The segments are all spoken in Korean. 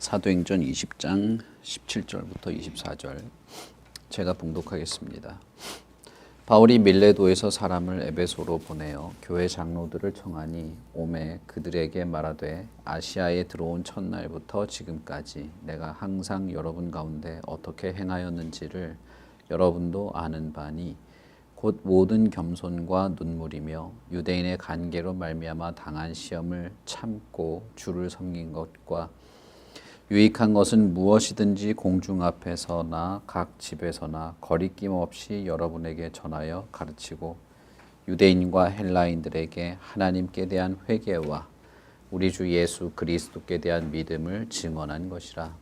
사도행전 20장 17절부터 24절 제가 봉독하겠습니다. 바울이 밀레도에서 사람을 에베소로 보내어 교회 장로들을 청하니 오매 그들에게 말하되 아시아에 들어온 첫날부터 지금까지 내가 항상 여러분 가운데 어떻게 행하였는지를 여러분도 아는 바니 곧 모든 겸손과 눈물이며 유대인의 간계로 말미암아 당한 시험을 참고 주를 섬긴 것과 유익한 것은 무엇이든지 공중 앞에서나 각 집에서나 거리낌 없이 여러분에게 전하여 가르치고 유대인과 헬라인들에게 하나님께 대한 회개와 우리 주 예수 그리스도께 대한 믿음을 증언한 것이라.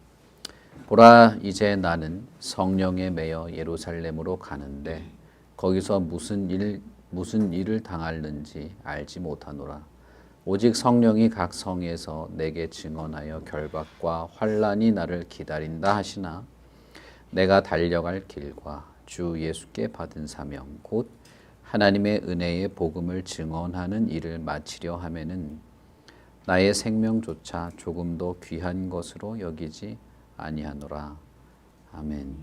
보라, 이제 나는 성령에 매여 예루살렘으로 가는데 거기서 무슨 일을 당할는지 알지 못하노라. 오직 성령이 각 성에서 내게 증언하여 결박과 환난이 나를 기다린다 하시나 내가 달려갈 길과 주 예수께 받은 사명 곧 하나님의 은혜의 복음을 증언하는 일을 마치려 하면은 나의 생명조차 조금도 귀한 것으로 여기지 아니하노라. 아멘.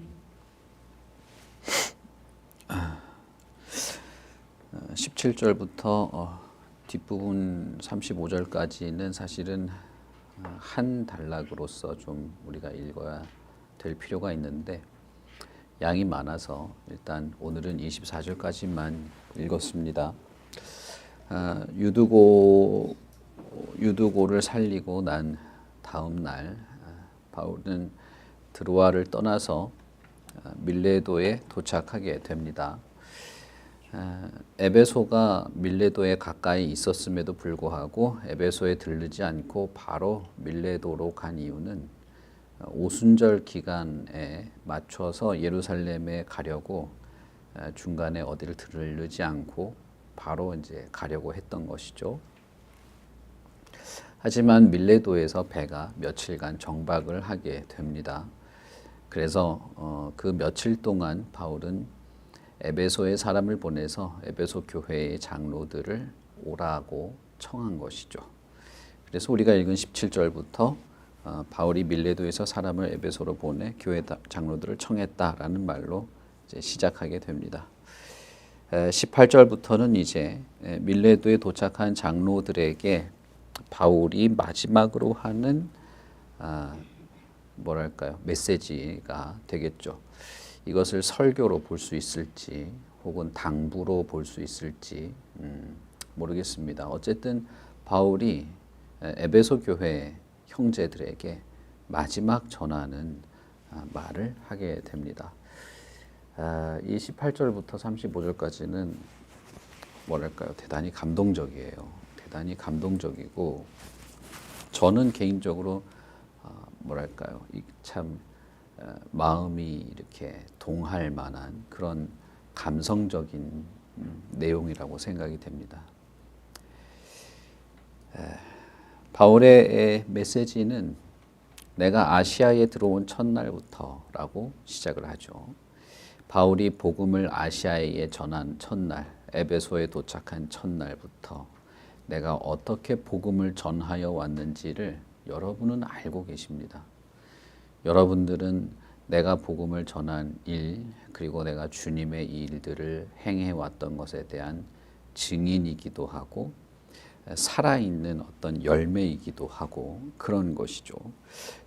17절부터 뒷부분 35절까지는 사실은 한 단락으로서 좀 우리가 읽어야 될 필요가 있는데 양이 많아서 일단 오늘은 24절까지만 읽었습니다. 유두고를 살리고 난 다음 날 바울은 드로아를 떠나서 밀레도에 도착하게 됩니다. 에베소가 밀레도에 가까이 있었음에도 불구하고 에베소에 들르지 않고 바로 밀레도로 간 이유는 오순절 기간에 맞춰서 예루살렘에 가려고 중간에 어디를 들르지 않고 바로 이제 가려고 했던 것이죠. 하지만 밀레도에서 배가 며칠간 정박을 하게 됩니다. 그래서 그 며칠 동안 바울은 에베소에 사람을 보내서 에베소 교회의 장로들을 오라고 청한 것이죠. 그래서 우리가 읽은 17절부터 바울이 밀레도에서 사람을 에베소로 보내 교회 장로들을 청했다라는 말로 이제 시작하게 됩니다. 18절부터는 이제 밀레도에 도착한 장로들에게 바울이 마지막으로 하는 메시지가 되겠죠. 이것을 설교로 볼 수 있을지 혹은 당부로 볼 수 있을지 모르겠습니다. 어쨌든 바울이 에베소 교회 형제들에게 마지막 전하는 말을 하게 됩니다. 이 18절부터 35절까지는 대단히 감동적이에요. 대단히 감동적이고 저는 개인적으로 참 마음이 이렇게 동할 만한 그런 감성적인 내용이라고 생각이 됩니다. 바울의 메시지는 내가 아시아에 들어온 첫날부터라고 시작을 하죠. 바울이 복음을 아시아에 전한 첫날, 에베소에 도착한 첫날부터 내가 어떻게 복음을 전하여 왔는지를 여러분은 알고 계십니다. 여러분들은 내가 복음을 전한 일, 그리고 내가 주님의 일들을 행해왔던 것에 대한 증인이기도 하고 살아있는 어떤 열매이기도 하고 그런 것이죠.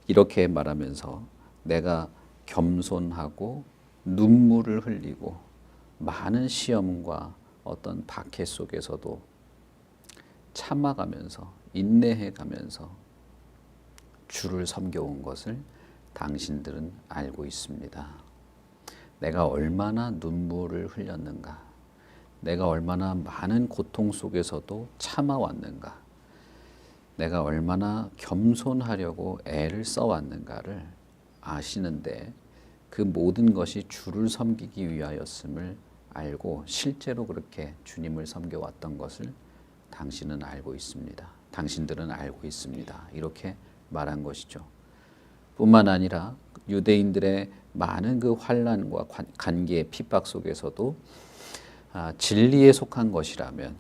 이렇게 말하면서 내가 겸손하고 눈물을 흘리고 많은 시험과 어떤 박해 속에서도 참아가면서 인내해가면서 주를 섬겨온 것을 당신들은 알고 있습니다. 내가 얼마나 눈물을 흘렸는가, 내가 얼마나 많은 고통 속에서도 참아왔는가, 내가 얼마나 겸손하려고 애를 써왔는가를 아시는데 그 모든 것이 주를 섬기기 위하였음을 알고 실제로 그렇게 주님을 섬겨왔던 것을 당신은 알고 있습니다. 당신들은 알고 있습니다. 이렇게 말한 것이죠. 뿐만 아니라 유대인들의 많은 그 환난과 간계, 핍박 속에서도 진리에 속한 것이라면,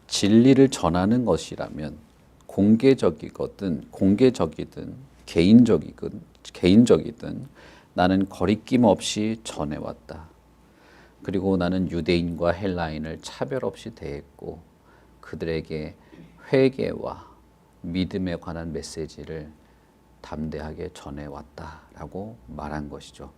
진리를 전하는 것이라면 공개적이든 개인적이든 나는 거리낌 없이 전해왔다. 그리고 나는 유대인과 헬라인을 차별 없이 대했고 그들에게 회개와 믿음에 관한 메시지를 담대하게 전해왔다라고 말한 것이죠.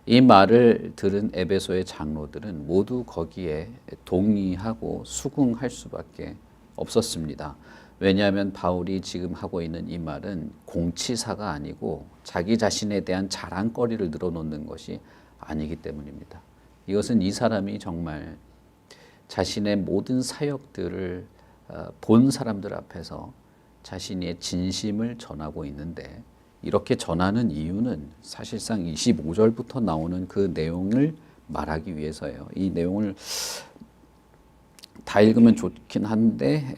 이 말을 들은 에베소의 장로들은 모두 거기에 동의하고 수긍할 수밖에 없었습니다. 왜냐하면 바울이 지금 하고 있는 이 말은 공치사가 아니고 자기 자신에 대한 자랑거리를 늘어놓는 것이 아니기 때문입니다. 이것은 이 사람이 정말 자신의 모든 사역들을 본 사람들 앞에서 자신의 진심을 전하고 있는데 이렇게 전하는 이유는 사실상 25절부터 나오는 그 내용을 말하기 위해서예요. 이 내용을 다 읽으면 좋긴 한데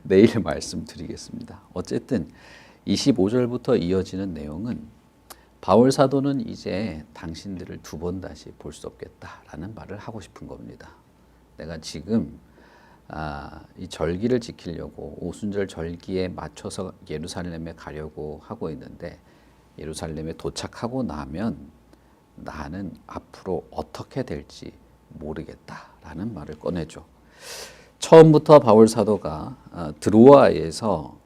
내일 말씀드리겠습니다. 어쨌든 25절부터 이어지는 내용은 바울 사도는 이제 당신들을 두 번 다시 볼 수 없겠다라는 말을 하고 싶은 겁니다. 내가 지금 이 절기를 지키려고 오순절 절기에 맞춰서 예루살렘에 가려고 하고 있는데 예루살렘에 도착하고 나면 나는 앞으로 어떻게 될지 모르겠다라는 말을 꺼내죠. 처음부터 바울 사도가 드로아에서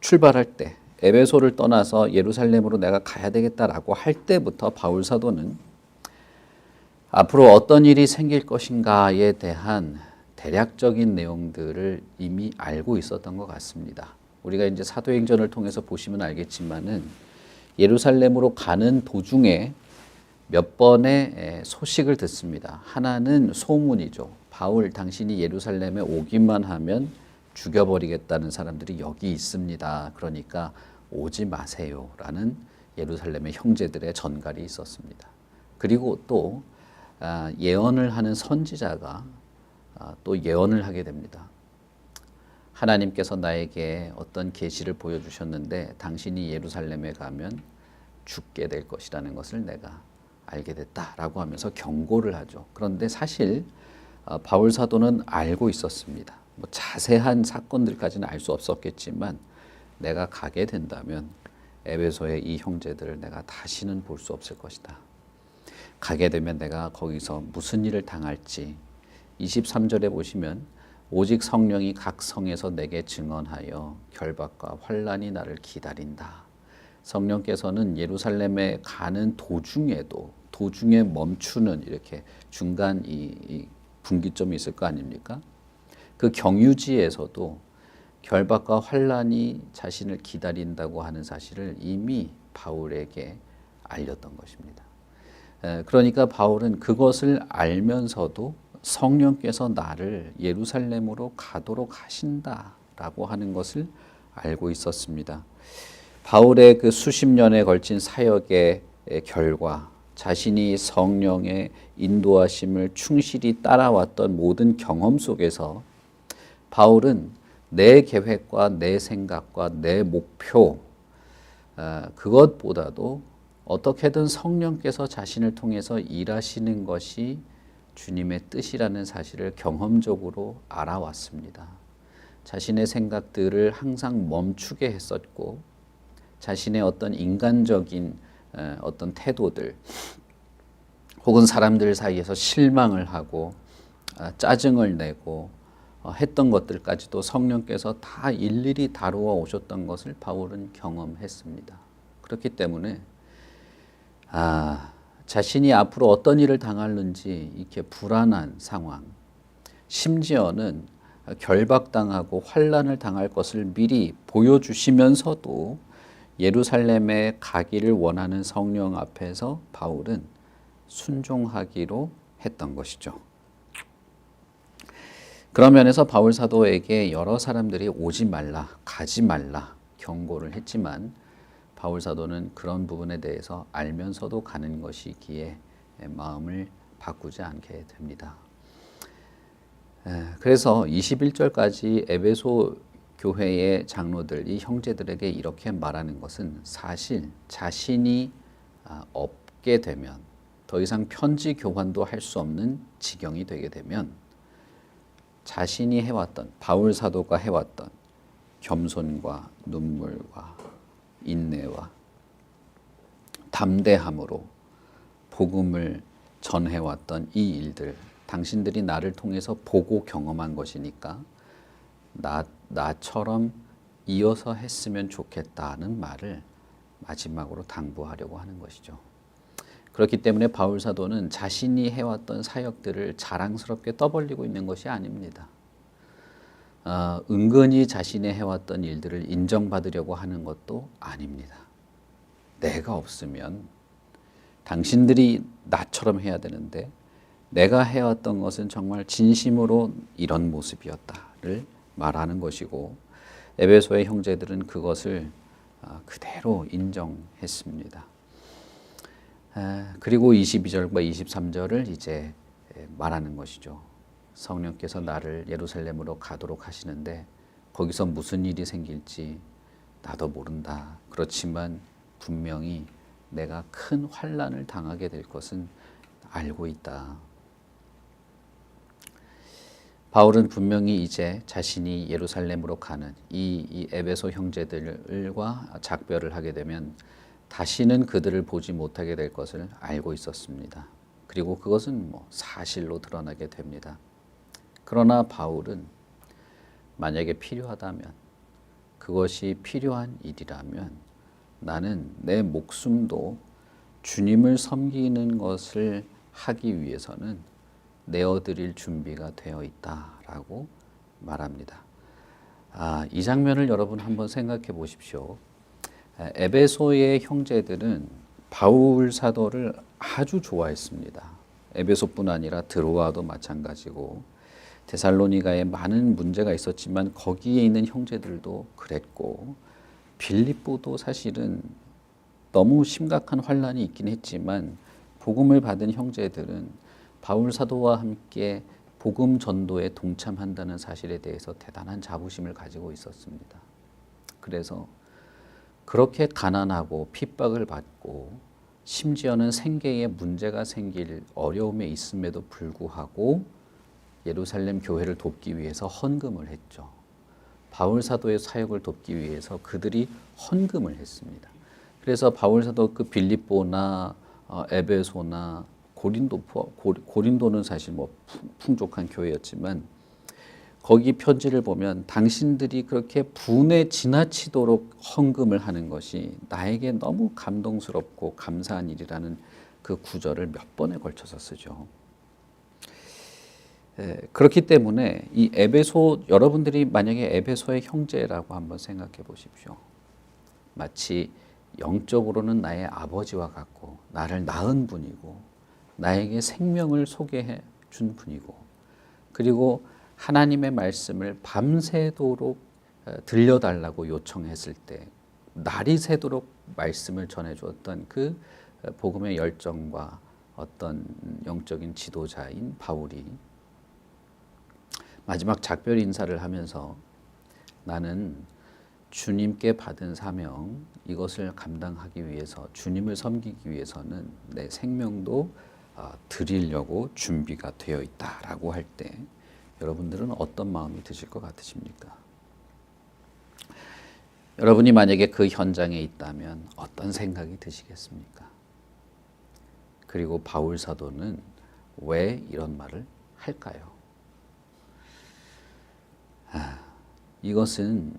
출발할 때 에베소를 떠나서 예루살렘으로 내가 가야 되겠다라고 할 때부터 바울 사도는 앞으로 어떤 일이 생길 것인가에 대한 대략적인 내용들을 이미 알고 있었던 것 같습니다. 우리가 이제 사도행전을 통해서 보시면 알겠지만은 예루살렘으로 가는 도중에 몇 번의 소식을 듣습니다. 하나는 소문이죠. 바울 당신이 예루살렘에 오기만 하면 죽여버리겠다는 사람들이 여기 있습니다. 그러니까 오지 마세요라는 예루살렘의 형제들의 전갈이 있었습니다. 그리고 또 예언을 하는 선지자가 또 예언을 하게 됩니다. 하나님께서 나에게 어떤 계시를 보여주셨는데 당신이 예루살렘에 가면 죽게 될 것이라는 것을 내가 알게 됐다라고 하면서 경고를 하죠. 그런데 사실 바울 사도는 알고 있었습니다. 뭐 자세한 사건들까지는 알 수 없었겠지만 내가 가게 된다면 에베소의 이 형제들을 내가 다시는 볼 수 없을 것이다. 가게 되면 내가 거기서 무슨 일을 당할지 23절에 보시면 오직 성령이 각 성에서 내게 증언하여 결박과 환난이 나를 기다린다. 성령께서는 예루살렘에 가는 도중에 멈추는 이렇게 중간 이 분기점이 있을 거 아닙니까? 그 경유지에서도 결박과 환난이 자신을 기다린다고 하는 사실을 이미 바울에게 알렸던 것입니다. 그러니까 바울은 그것을 알면서도 성령께서 나를 예루살렘으로 가도록 하신다라고 하는 것을 알고 있었습니다. 바울의 그 수십 년에 걸친 사역의 결과, 자신이 성령의 인도하심을 충실히 따라왔던 모든 경험 속에서 바울은 내 계획과 내 생각과 내 목표, 그것보다도 어떻게든 성령께서 자신을 통해서 일하시는 것이 주님의 뜻이라는 사실을 경험적으로 알아왔습니다. 자신의 생각들을 항상 멈추게 했었고 자신의 어떤 인간적인 어떤 태도들 혹은 사람들 사이에서 실망을 하고 짜증을 내고 했던 것들까지도 성령께서 다 일일이 다루어 오셨던 것을 바울은 경험했습니다. 그렇기 때문에 자신이 앞으로 어떤 일을 당할는지 이렇게 불안한 상황, 심지어는 결박당하고 환난을 당할 것을 미리 보여주시면서도 예루살렘에 가기를 원하는 성령 앞에서 바울은 순종하기로 했던 것이죠. 그런 면에서 바울 사도에게 여러 사람들이 오지 말라, 가지 말라 경고를 했지만 바울 사도는 그런 부분에 대해서 알면서도 가는 것이기에 마음을 바꾸지 않게 됩니다. 그래서 21절까지 에베소 교회의 장로들, 이 형제들에게 이렇게 말하는 것은 사실 자신이 없게 되면 더 이상 편지 교환도 할 수 없는 지경이 되게 되면 자신이 해왔던, 바울 사도가 해왔던 겸손과 눈물과 인내와 담대함으로 복음을 전해왔던 이 일들, 당신들이 나를 통해서 보고 경험한 것이니까 나처럼 이어서 했으면 좋겠다는 말을 마지막으로 당부하려고 하는 것이죠. 그렇기 때문에 바울 사도는 자신이 해왔던 사역들을 자랑스럽게 떠벌리고 있는 것이 아닙니다. 은근히 자신이 해왔던 일들을 인정받으려고 하는 것도 아닙니다. 내가 없으면 당신들이 나처럼 해야 되는데 내가 해왔던 것은 정말 진심으로 이런 모습이었다를 말하는 것이고, 에베소의 형제들은 그것을 그대로 인정했습니다. 그리고 22절과 23절을 이제 말하는 것이죠. 성령께서 나를 예루살렘으로 가도록 하시는데 거기서 무슨 일이 생길지 나도 모른다. 그렇지만 분명히 내가 큰 환난을 당하게 될 것은 알고 있다. 바울은 분명히 이제 자신이 예루살렘으로 가는 이 에베소 형제들과 작별을 하게 되면 다시는 그들을 보지 못하게 될 것을 알고 있었습니다. 그리고 그것은 사실로 드러나게 됩니다. 그러나 바울은 만약에 필요하다면, 그것이 필요한 일이라면 나는 내 목숨도 주님을 섬기는 것을 하기 위해서는 내어드릴 준비가 되어 있다라고 말합니다. 이 장면을 여러분 한번 생각해 보십시오. 에베소의 형제들은 바울 사도를 아주 좋아했습니다. 에베소뿐 아니라 드로아도 마찬가지고, 데살로니가에 많은 문제가 있었지만 거기에 있는 형제들도 그랬고, 빌립보도 사실은 너무 심각한 환난이 있긴 했지만 복음을 받은 형제들은 바울 사도와 함께 복음 전도에 동참한다는 사실에 대해서 대단한 자부심을 가지고 있었습니다. 그래서 그렇게 가난하고 핍박을 받고 심지어는 생계에 문제가 생길 어려움에 있음에도 불구하고 예루살렘 교회를 돕기 위해서 헌금을 했죠. 바울 사도의 사역을 돕기 위해서 그들이 헌금을 했습니다. 그래서 바울 사도 그 빌립보나 에베소나 고린도는 사실 풍족한 교회였지만 거기 편지를 보면 당신들이 그렇게 분에 지나치도록 헌금을 하는 것이 나에게 너무 감동스럽고 감사한 일이라는 그 구절을 몇 번에 걸쳐서 쓰죠. 그렇기 때문에 이 에베소, 여러분들이 만약에 에베소의 형제라고 한번 생각해 보십시오. 마치 영적으로는 나의 아버지와 같고 나를 낳은 분이고 나에게 생명을 소개해 준 분이고, 그리고 하나님의 말씀을 밤새도록 들려달라고 요청했을 때 날이 새도록 말씀을 전해주었던 그 복음의 열정과 어떤 영적인 지도자인 바울이 마지막 작별 인사를 하면서 나는 주님께 받은 사명, 이것을 감당하기 위해서, 주님을 섬기기 위해서는 내 생명도 드리려고 준비가 되어 있다라고 할 때 여러분들은 어떤 마음이 드실 것 같으십니까? 여러분이 만약에 그 현장에 있다면 어떤 생각이 드시겠습니까? 그리고 바울 사도는 왜 이런 말을 할까요? 이것은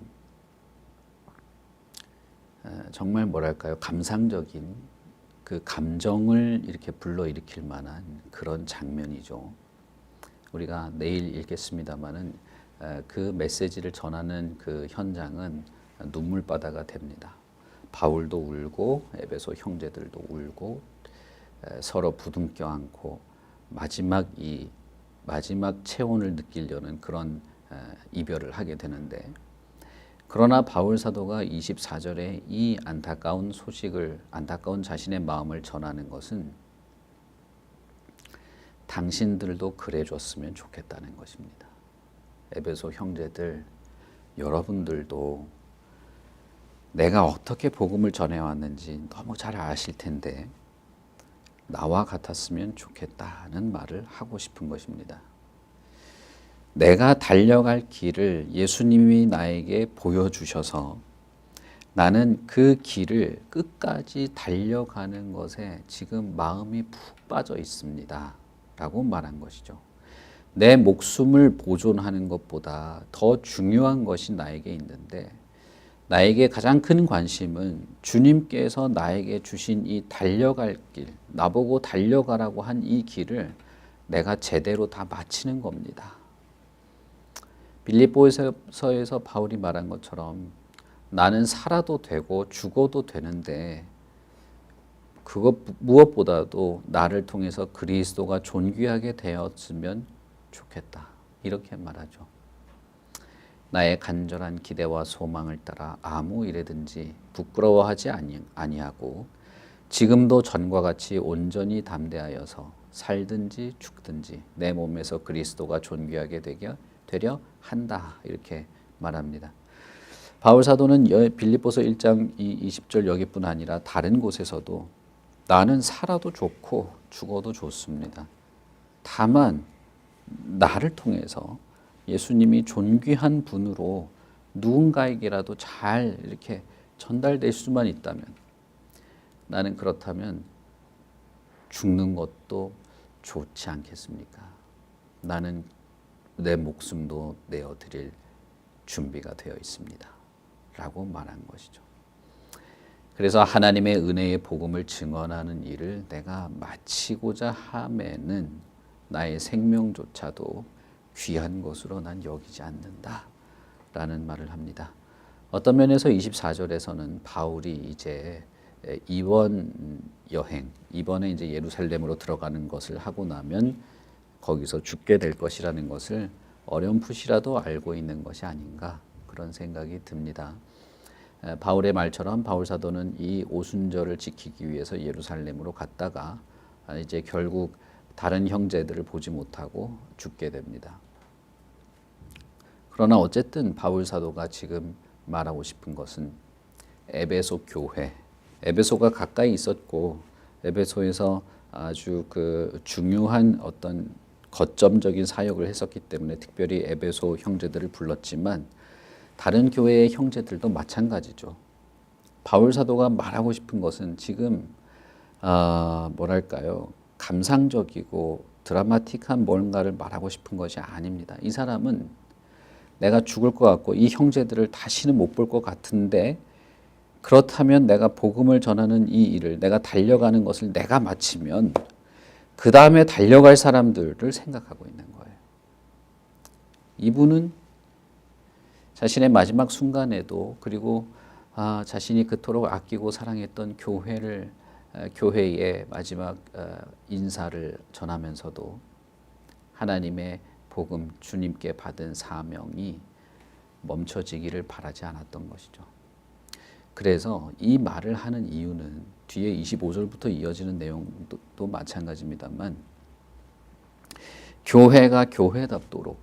정말 뭐랄까요, 감상적인 그 감정을 이렇게 불러일으킬 만한 그런 장면이죠. 우리가 내일 읽겠습니다마는 그 메시지를 전하는 그 현장은 눈물바다가 됩니다. 바울도 울고 에베소 형제들도 울고 서로 부둥켜 안고 마지막 체온을 느끼려는 그런 이별을 하게 되는데, 그러나 바울 사도가 24절에 이 안타까운 자신의 마음을 전하는 것은 당신들도 그래줬으면 좋겠다는 것입니다. 에베소 형제들, 여러분들도 내가 어떻게 복음을 전해왔는지 너무 잘 아실 텐데 나와 같았으면 좋겠다는 말을 하고 싶은 것입니다. 내가 달려갈 길을 예수님이 나에게 보여주셔서 나는 그 길을 끝까지 달려가는 것에 지금 마음이 푹 빠져 있습니다. 라고 말한 것이죠. 내 목숨을 보존하는 것보다 더 중요한 것이 나에게 있는데 나에게 가장 큰 관심은 주님께서 나에게 주신 이 달려갈 길, 나보고 달려가라고 한 이 길을 내가 제대로 다 마치는 겁니다. 빌립보서에서 바울이 말한 것처럼 나는 살아도 되고 죽어도 되는데 그것 무엇보다도 나를 통해서 그리스도가 존귀하게 되었으면 좋겠다. 이렇게 말하죠. 나의 간절한 기대와 소망을 따라 아무 일에든지 부끄러워하지 아니하고 지금도 전과 같이 온전히 담대하여서 살든지 죽든지 내 몸에서 그리스도가 존귀하게 되려 한다. 이렇게 말합니다. 바울 사도는 빌립보서 1장 20절 여기뿐 아니라 다른 곳에서도 나는 살아도 좋고 죽어도 좋습니다. 다만 나를 통해서 예수님이 존귀한 분으로 누군가에게라도 잘 이렇게 전달될 수만 있다면 나는 그렇다면 죽는 것도 좋지 않겠습니까? 나는 내 목숨도 내어드릴 준비가 되어 있습니다. 라고 말한 것이죠. 그래서 하나님의 은혜의 복음을 증언하는 일을 내가 마치고자 함에는 나의 생명조차도 귀한 것으로 난 여기지 않는다. 라는 말을 합니다. 어떤 면에서 24절에서는 바울이 이제 이번 여행, 이번에 이제 예루살렘으로 들어가는 것을 하고 나면 거기서 죽게 될 것이라는 것을 어렴풋이라도 알고 있는 것이 아닌가 그런 생각이 듭니다. 바울의 말처럼 바울 사도는 이 오순절을 지키기 위해서 예루살렘으로 갔다가 이제 결국 다른 형제들을 보지 못하고 죽게 됩니다. 그러나 어쨌든 바울 사도가 지금 말하고 싶은 것은 에베소 교회, 에베소가 가까이 있었고 에베소에서 아주 그 중요한 어떤 거점적인 사역을 했었기 때문에 특별히 에베소 형제들을 불렀지만 다른 교회의 형제들도 마찬가지죠. 바울 사도가 말하고 싶은 것은 지금 뭐랄까요? 감상적이고 드라마틱한 뭔가를 말하고 싶은 것이 아닙니다. 이 사람은 내가 죽을 것 같고 이 형제들을 다시는 못 볼 것 같은데 그렇다면 내가 복음을 전하는 이 일을 내가 달려가는 것을 내가 마치면 그 다음에 달려갈 사람들을 생각하고 있는 거예요. 이분은 자신의 마지막 순간에도 그리고 자신이 그토록 아끼고 사랑했던 교회의 마지막 인사를 전하면서도 하나님의 복음 주님께 받은 사명이 멈춰지기를 바라지 않았던 것이죠. 그래서 이 말을 하는 이유는 뒤에 25절부터 이어지는 내용도 마찬가지입니다만 교회가 교회답도록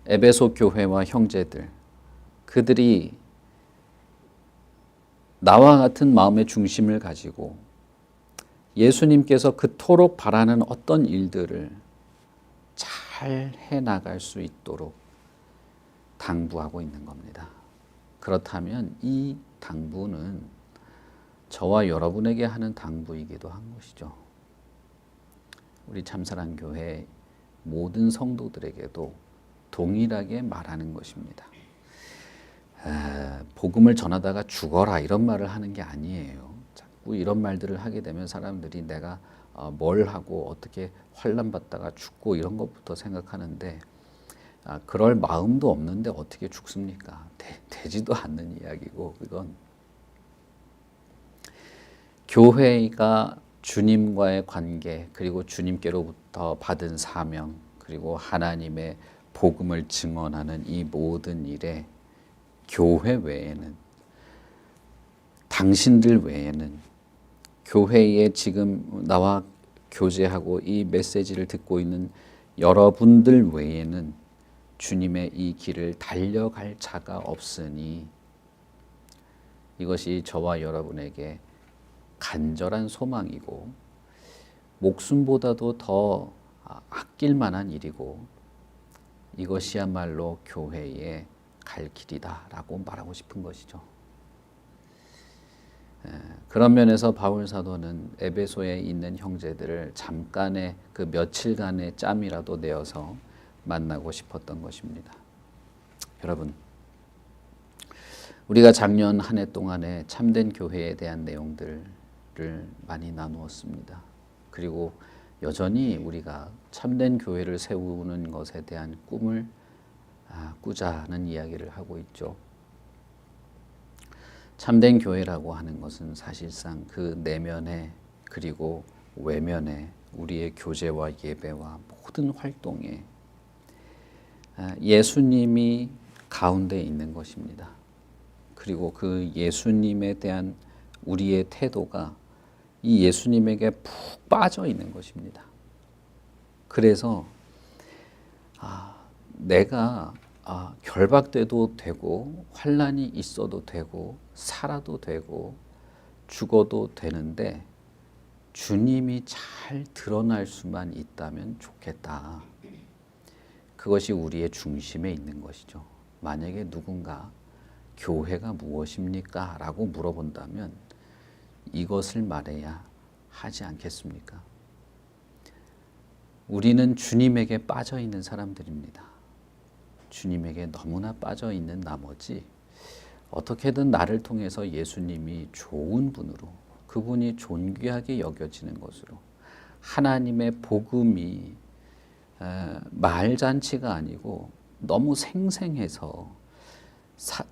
에베소 교회와 형제들 그들이 나와 같은 마음의 중심을 가지고 예수님께서 그토록 바라는 어떤 일들을 잘 해나갈 수 있도록 당부하고 있는 겁니다. 그렇다면 이 당부는 저와 여러분에게 하는 당부이기도 한 것이죠. 우리 참사랑 교회 모든 성도들에게도 동일하게 말하는 것입니다. 복음을 전하다가 죽어라 이런 말을 하는 게 아니에요. 자꾸 이런 말들을 하게 되면 사람들이 내가 뭘 하고 어떻게 환난 받다가 죽고 이런 것부터 생각하는데 그럴 마음도 없는데 어떻게 죽습니까? 되지도 않는 이야기고 이건 교회가 주님과의 관계 그리고 주님께로부터 받은 사명 그리고 하나님의 복음을 증언하는 이 모든 일에 교회 외에는 당신들 외에는 교회에 지금 나와 교제하고 이 메시지를 듣고 있는 여러분들 외에는 주님의 이 길을 달려갈 자가 없으니 이것이 저와 여러분에게 간절한 소망이고 목숨보다도 더 아낄 만한 일이고 이것이야말로 교회의 갈 길이다라고 말하고 싶은 것이죠. 그런 면에서 바울 사도는 에베소에 있는 형제들을 잠깐의 그 며칠간의 짬이라도 내어서 만나고 싶었던 것입니다. 여러분, 우리가 작년 한 해 동안에 참된 교회에 대한 내용들을 많이 나누었습니다. 그리고 여전히 우리가 참된 교회를 세우는 것에 대한 꿈을 꾸자는 이야기를 하고 있죠. 참된 교회라고 하는 것은 사실상 그 내면에 그리고 외면에 우리의 교제와 예배와 모든 활동에 예수님이 가운데 있는 것입니다. 그리고 그 예수님에 대한 우리의 태도가 이 예수님에게 푹 빠져 있는 것입니다. 그래서 내가 결박돼도 되고 환난이 있어도 되고 살아도 되고 죽어도 되는데 주님이 잘 드러날 수만 있다면 좋겠다. 그것이 우리의 중심에 있는 것이죠. 만약에 누군가 교회가 무엇입니까? 라고 물어본다면 이것을 말해야 하지 않겠습니까? 우리는 주님에게 빠져 있는 사람들입니다. 주님에게 너무나 빠져 있는 나머지 어떻게든 나를 통해서 예수님이 좋은 분으로, 그분이 존귀하게 여겨지는 것으로, 하나님의 복음이 말잔치가 아니고 너무 생생해서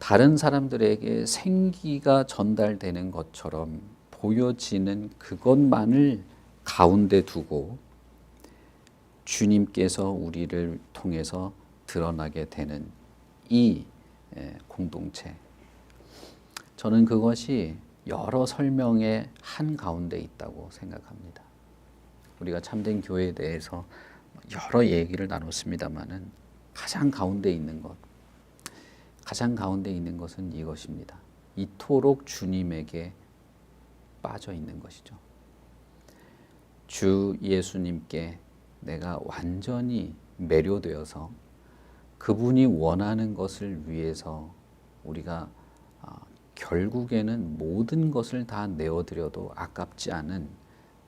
다른 사람들에게 생기가 전달되는 것처럼 보여지는 그것만을 가운데 두고 주님께서 우리를 통해서 드러나게 되는 이 공동체, 저는 그것이 여러 설명의 한 가운데 있다고 생각합니다. 우리가 참된 교회에 대해서 여러 얘기를 나눴습니다마는 가장 가운데 있는 것은 이것입니다. 이토록 주님에게 빠져 있는 것이죠. 주 예수님께 내가 완전히 매료되어서 그분이 원하는 것을 위해서 우리가 결국에는 모든 것을 다 내어드려도 아깝지 않은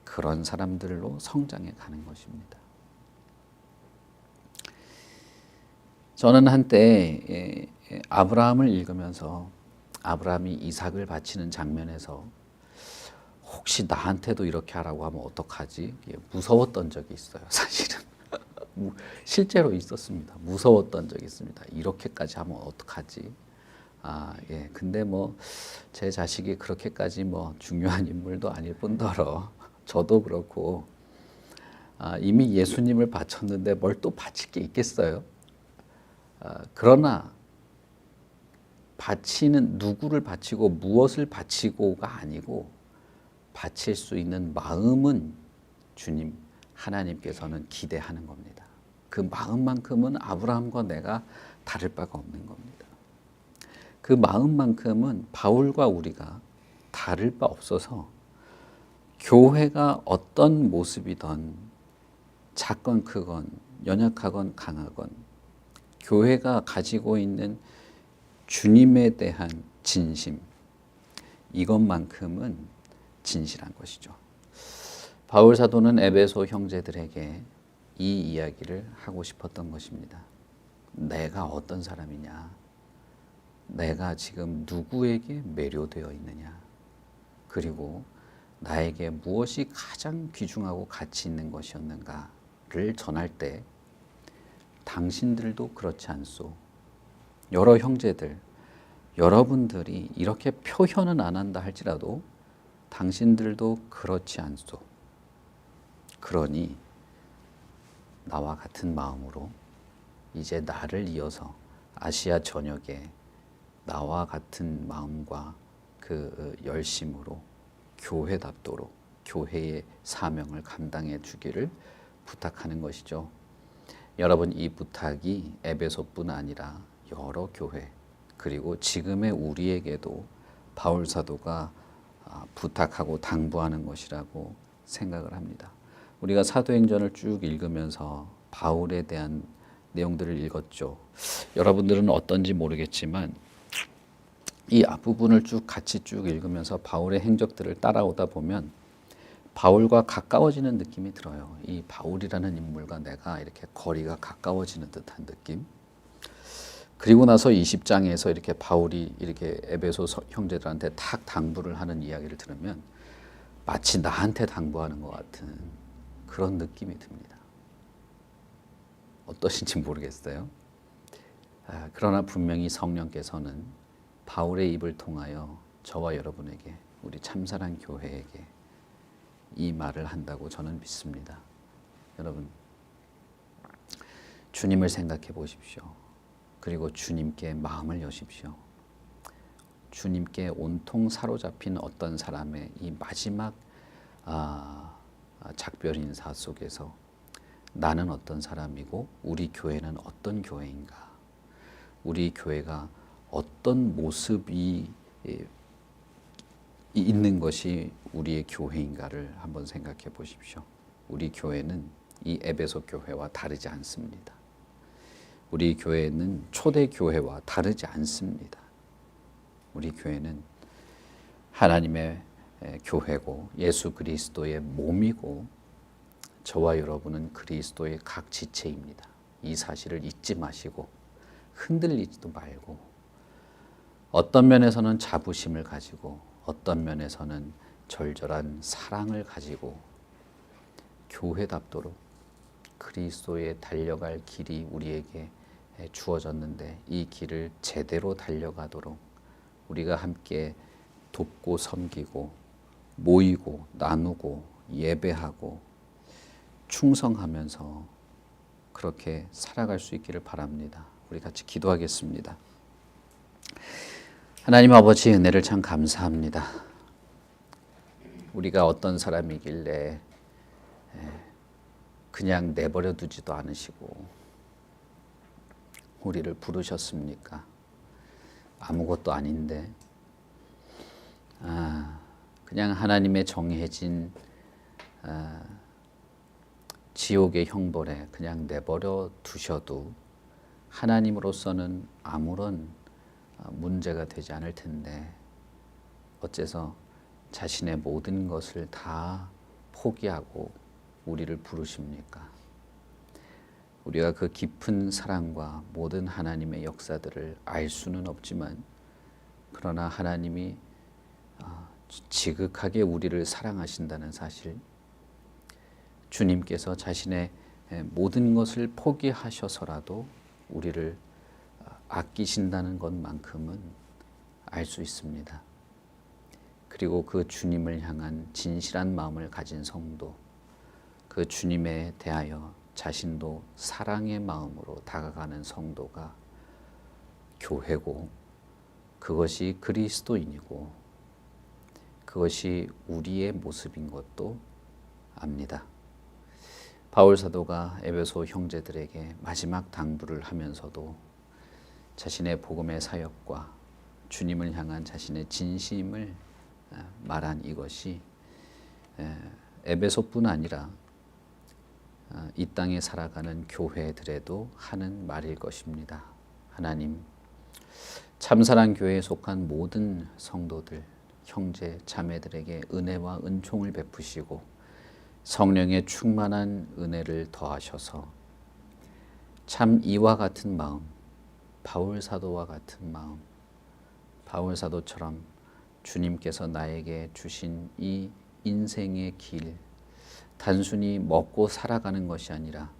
그런 사람들로 성장해 가는 것입니다. 저는 한때 아브라함을 읽으면서 아브라함이 이삭을 바치는 장면에서 혹시 나한테도 이렇게 하라고 하면 어떡하지? 무서웠던 적이 있어요, 사실은. 실제로 있었습니다. 무서웠던 적이 있습니다. 이렇게까지 하면 어떡하지? 근데 제 자식이 그렇게까지 중요한 인물도 아닐 뿐더러 저도 그렇고 이미 예수님을 바쳤는데 뭘 또 바칠 게 있겠어요? 그러나 바치는 누구를 바치고 무엇을 바치고가 아니고 바칠 수 있는 마음은 주님 하나님께서는 기대하는 겁니다. 그 마음만큼은 아브라함과 내가 다를 바가 없는 겁니다. 그 마음만큼은 바울과 우리가 다를 바 없어서 교회가 어떤 모습이든 작건 크건 연약하건 강하건 교회가 가지고 있는 주님에 대한 진심, 이것만큼은 진실한 것이죠. 바울 사도는 에베소 형제들에게 이 이야기를 하고 싶었던 것입니다. 내가 어떤 사람이냐? 내가 지금 누구에게 매료되어 있느냐? 그리고 나에게 무엇이 가장 귀중하고 가치 있는 것이었는가를 전할 때 당신들도 그렇지 않소. 여러 형제들, 여러분들이 이렇게 표현은 안 한다 할지라도 당신들도 그렇지 않소. 그러니 나와 같은 마음으로 이제 나를 이어서 아시아 전역에 나와 같은 마음과 그 열심으로 교회답도록 교회의 사명을 감당해 주기를 부탁하는 것이죠. 여러분, 이 부탁이 에베소뿐 아니라 여러 교회 그리고 지금의 우리에게도 바울 사도가 부탁하고 당부하는 것이라고 생각을 합니다. 우리가 사도행전을 쭉 읽으면서 바울에 대한 내용들을 읽었죠. 여러분들은 어떤지 모르겠지만 이 앞부분을 같이 읽으면서 바울의 행적들을 따라오다 보면 바울과 가까워지는 느낌이 들어요. 이 바울이라는 인물과 내가 이렇게 거리가 가까워지는 듯한 느낌. 그리고 나서 20장에서 이렇게 바울이 이렇게 에베소 형제들한테 탁 당부를 하는 이야기를 들으면 마치 나한테 당부하는 것 같은 그런 느낌이 듭니다. 어떠신지 모르겠어요. 그러나 분명히 성령께서는 바울의 입을 통하여 저와 여러분에게, 우리 참사랑 교회에게 이 말을 한다고 저는 믿습니다. 여러분, 주님을 생각해 보십시오. 그리고 주님께 마음을 여십시오. 주님께 온통 사로잡힌 어떤 사람의 이 마지막 작별 인사 속에서 나는 어떤 사람이고 우리 교회는 어떤 교회인가, 우리 교회가 어떤 모습이 있는 것이 우리의 교회인가를 한번 생각해 보십시오. 우리 교회는 이 에베소 교회와 다르지 않습니다. 우리 교회는 초대 교회와 다르지 않습니다. 우리 교회는 하나님의 교회고 예수 그리스도의 몸이고 저와 여러분은 그리스도의 각 지체입니다. 이 사실을 잊지 마시고 흔들리지도 말고 어떤 면에서는 자부심을 가지고 어떤 면에서는 절절한 사랑을 가지고 교회답도록 그리스도에 달려갈 길이 우리에게 주어졌는데 이 길을 제대로 달려가도록 우리가 함께 돕고 섬기고 모이고 나누고 예배하고 충성하면서 그렇게 살아갈 수 있기를 바랍니다. 우리 같이 기도하겠습니다. 하나님 아버지, 은혜를 참 감사합니다. 우리가 어떤 사람이길래 그냥 내버려 두지도 않으시고 우리를 부르셨습니까? 아무것도 아닌데 그냥 하나님의 정해진 지옥의 형벌에 그냥 내버려 두셔도 하나님으로서는 아무런 문제가 되지 않을 텐데 어째서 자신의 모든 것을 다 포기하고 우리를 부르십니까? 우리가 그 깊은 사랑과 모든 하나님의 역사들을 알 수는 없지만 그러나 하나님이 지극하게 우리를 사랑하신다는 사실, 주님께서 자신의 모든 것을 포기하셔서라도 우리를 아끼신다는 것만큼은 알 수 있습니다. 그리고 그 주님을 향한 진실한 마음을 가진 성도, 그 주님에 대하여 자신도 사랑의 마음으로 다가가는 성도가 교회고 그것이 그리스도인이고 그것이 우리의 모습인 것도 압니다. 바울 사도가 에베소 형제들에게 마지막 당부를 하면서도 자신의 복음의 사역과 주님을 향한 자신의 진심을 말한 이것이 에베소뿐 아니라 이 땅에 살아가는 교회들에도 하는 말일 것입니다. 하나님, 참사랑 교회에 속한 모든 성도들, 형제, 자매들에게 은혜와 은총을 베푸시고 성령의 충만한 은혜를 더하셔서 참 이와 같은 마음, 바울 사도와 같은 마음, 바울 사도처럼 주님께서 나에게 주신 이 인생의 길, 단순히 먹고 살아가는 것이 아니라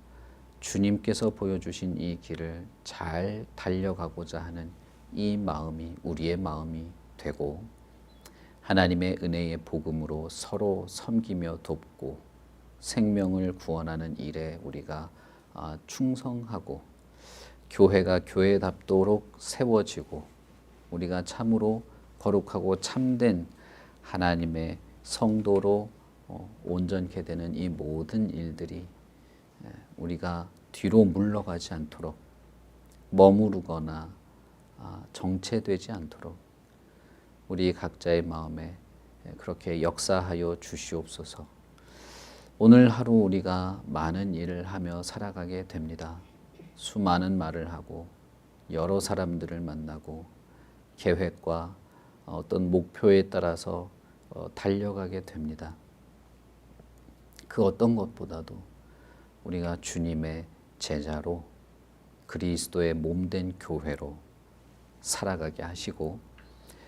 주님께서 보여주신 이 길을 잘 달려가고자 하는 이 마음이 우리의 마음이 되고 하나님의 은혜의 복음으로 서로 섬기며 돕고 생명을 구원하는 일에 우리가 충성하고 교회가 교회답도록 세워지고 우리가 참으로 거룩하고 참된 하나님의 성도로 온전케 되는 이 모든 일들이 우리가 뒤로 물러가지 않도록 머무르거나 정체되지 않도록 우리 각자의 마음에 그렇게 역사하여 주시옵소서. 오늘 하루 우리가 많은 일을 하며 살아가게 됩니다. 수많은 말을 하고 여러 사람들을 만나고 계획과 어떤 목표에 따라서 달려가게 됩니다. 그 어떤 것보다도 우리가 주님의 제자로 그리스도의 몸된 교회로 살아가게 하시고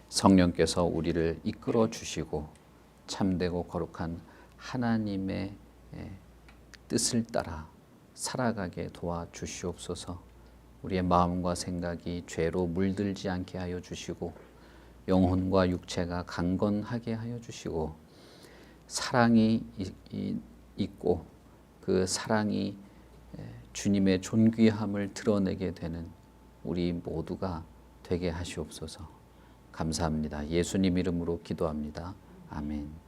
성령께서 우리를 이끌어 주시고 참되고 거룩한 하나님의 뜻을 따라 살아가게 도와주시옵소서. 우리의 마음과 생각이 죄로 물들지 않게 하여 주시고 영혼과 육체가 강건하게 하여 주시고 사랑이 있고 그 사랑이 주님의 존귀함을 드러내게 되는 우리 모두가 되게 하시옵소서. 감사합니다. 예수님 이름으로 기도합니다. 아멘.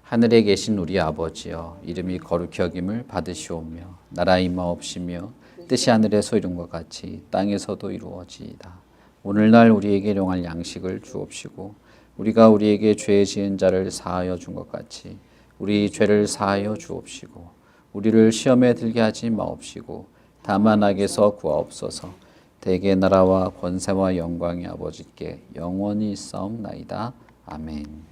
하늘에 계신 우리 아버지여, 이름이 거룩히 여김을 받으시오며 나라 임하옵시며 뜻이 하늘에서 이룬 것 같이 땅에서도 이루어지이다. 오늘날 우리에게 일용할 양식을 주옵시고 우리가 우리에게 죄 지은 자를 사하여 준 것 같이 우리 죄를 사하여 주옵시고 우리를 시험에 들게 하지 마옵시고 다만 악에서 구하옵소서. 대개 나라와 권세와 영광이 아버지께 영원히 있사옵나이다. 아멘.